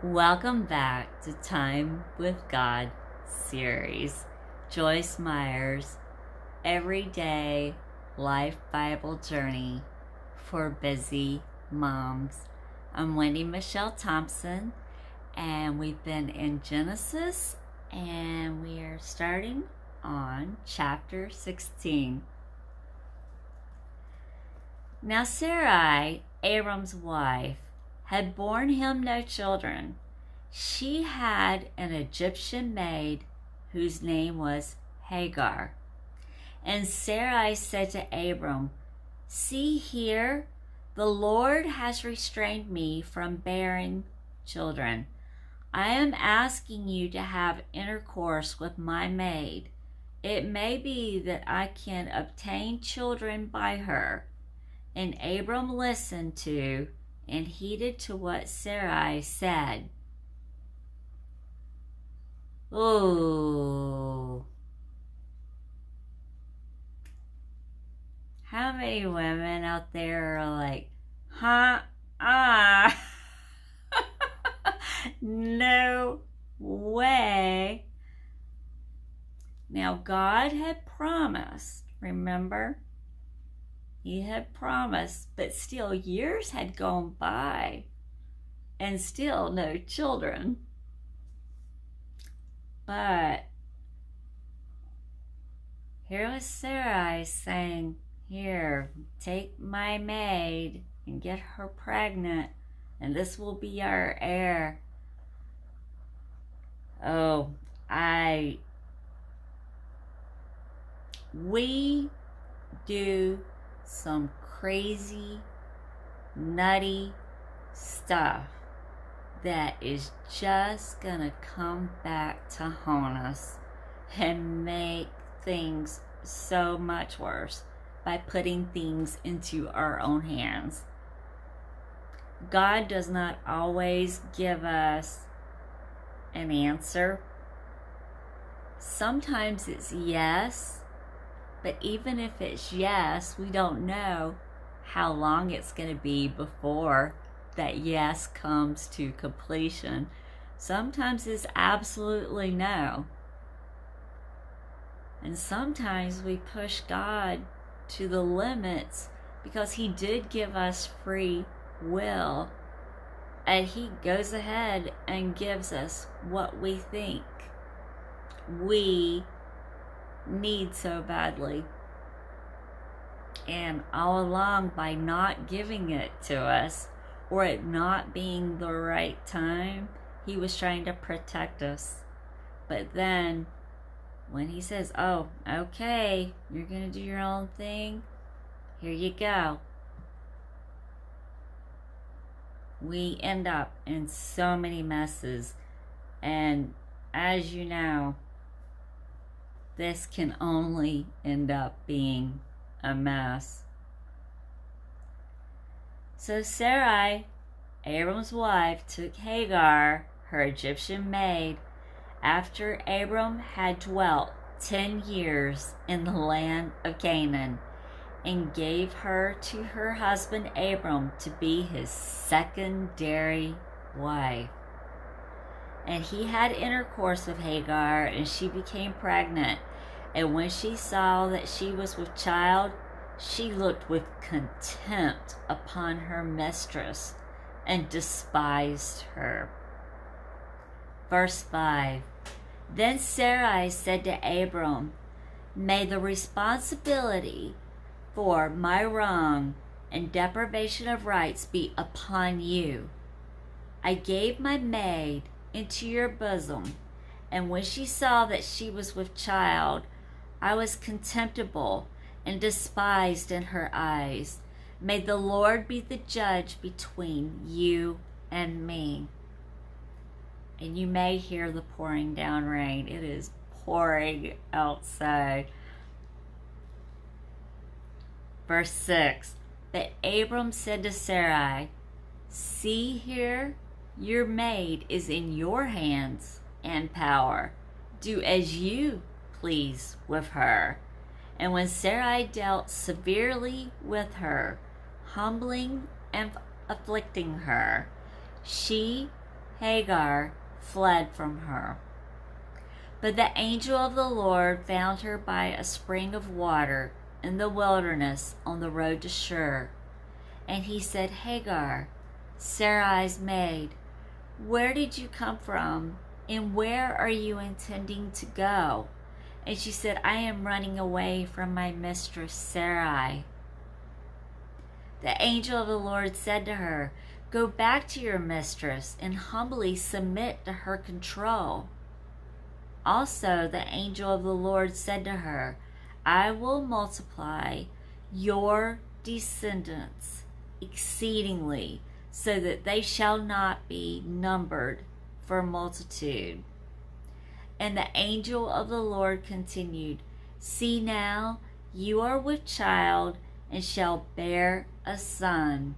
Welcome back to Time with God series. Joyce Meyer's Everyday Life Bible Journey for Busy Moms. I'm WendyMichelle Thompson, and we've been in Genesis, and we are starting on chapter 16. Now Sarai, Abram's wife, had borne him no children. She had an Egyptian maid whose name was Hagar. And Sarai said to Abram, "See here, the Lord has restrained me from bearing children. I am asking you to have intercourse with my maid. It may be that I can obtain children by her." And Abram listened to and heeded to what Sarai said. Ooh. How many women out there are like, no way. Now God had promised, remember? He had promised, but still years had gone by and still no children. But here was Sarai saying, "Here, take my maid and get her pregnant, and this will be our heir." Oh, we do some crazy, nutty stuff that is just gonna come back to haunt us and make things so much worse by putting things into our own hands. God does not always give us an answer. Sometimes it's yes. But even if it's yes, we don't know how long it's going to be before that yes comes to completion. Sometimes it's absolutely no. And sometimes we push God to the limits because He did give us free will. And He goes ahead and gives us what we think we need so badly. And all along, by not giving it to us or it not being the right time, He was trying to protect us. But then when He says, "Oh, okay, you're gonna do your own thing, here you go," we end up in so many messes. And as you know, this can only end up being a mess. So Sarai, Abram's wife, took Hagar, her Egyptian maid, after Abram had dwelt 10 years in the land of Canaan, and gave her to her husband Abram to be his secondary wife. And he had intercourse with Hagar, and she became pregnant. And when she saw that she was with child, she looked with contempt upon her mistress and despised her. Verse 5. Then Sarai said to Abram, "May the responsibility for my wrong and deprivation of rights be upon you. I gave my maid into your bosom, and when she saw that she was with child, I was contemptible and despised in her eyes. May the Lord be the judge between you and me." And you may hear the pouring down rain. It is pouring outside. Verse 6. But Abram said to Sarai, "See here, your maid is in your hands and power. Do as you please with her." And when Sarai dealt severely with her, humbling and afflicting her, she Hagar fled from her. But the angel of the Lord found her by a spring of water in the wilderness on the road to Shur. And he said, Hagar, Sarai's maid, where did you come from, and where are you intending to go? And she said, I am running away from my mistress Sarai. The angel of the Lord said to her, Go back to your mistress and humbly submit to her control. Also the angel of the Lord said to her, I will multiply your descendants exceedingly, so that they shall not be numbered for multitude. And the angel of the Lord continued, See now, you are with child, and shall bear a son,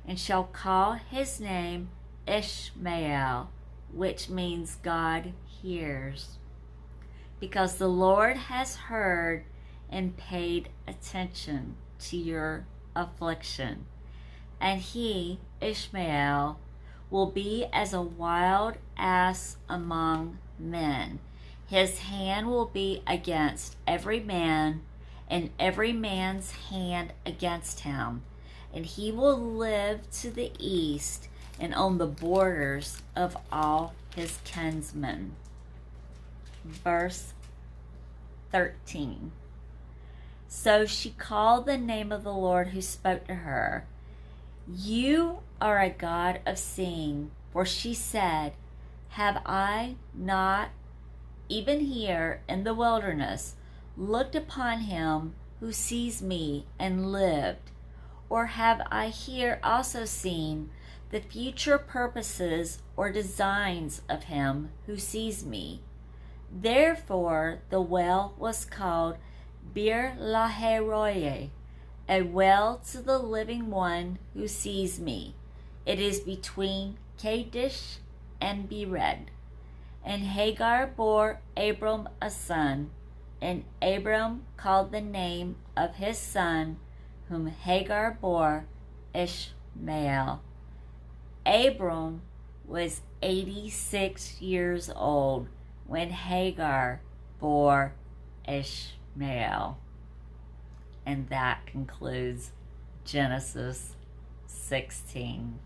and shall call his name Ishmael, which means God hears. Because the Lord has heard and paid attention to your affliction. And he, Ishmael, will be as a wild ass among men. His hand will be against every man, and every man's hand against him. And he will live to the east and on the borders of all his kinsmen. Verse 13. So she called the name of the Lord who spoke to her. You are a God of seeing. For she said, Have I not, even here in the wilderness, looked upon him who sees me and lived? Or have I here also seen the future purposes or designs of him who sees me? Therefore the well was called Bir Laharoye, a well to the living one who sees me. It is between Kadesh and Bered. And Hagar bore Abram a son, and Abram called the name of his son, whom Hagar bore, Ishmael. Abram was 86 years old when Hagar bore Ishmael. And that concludes Genesis 16.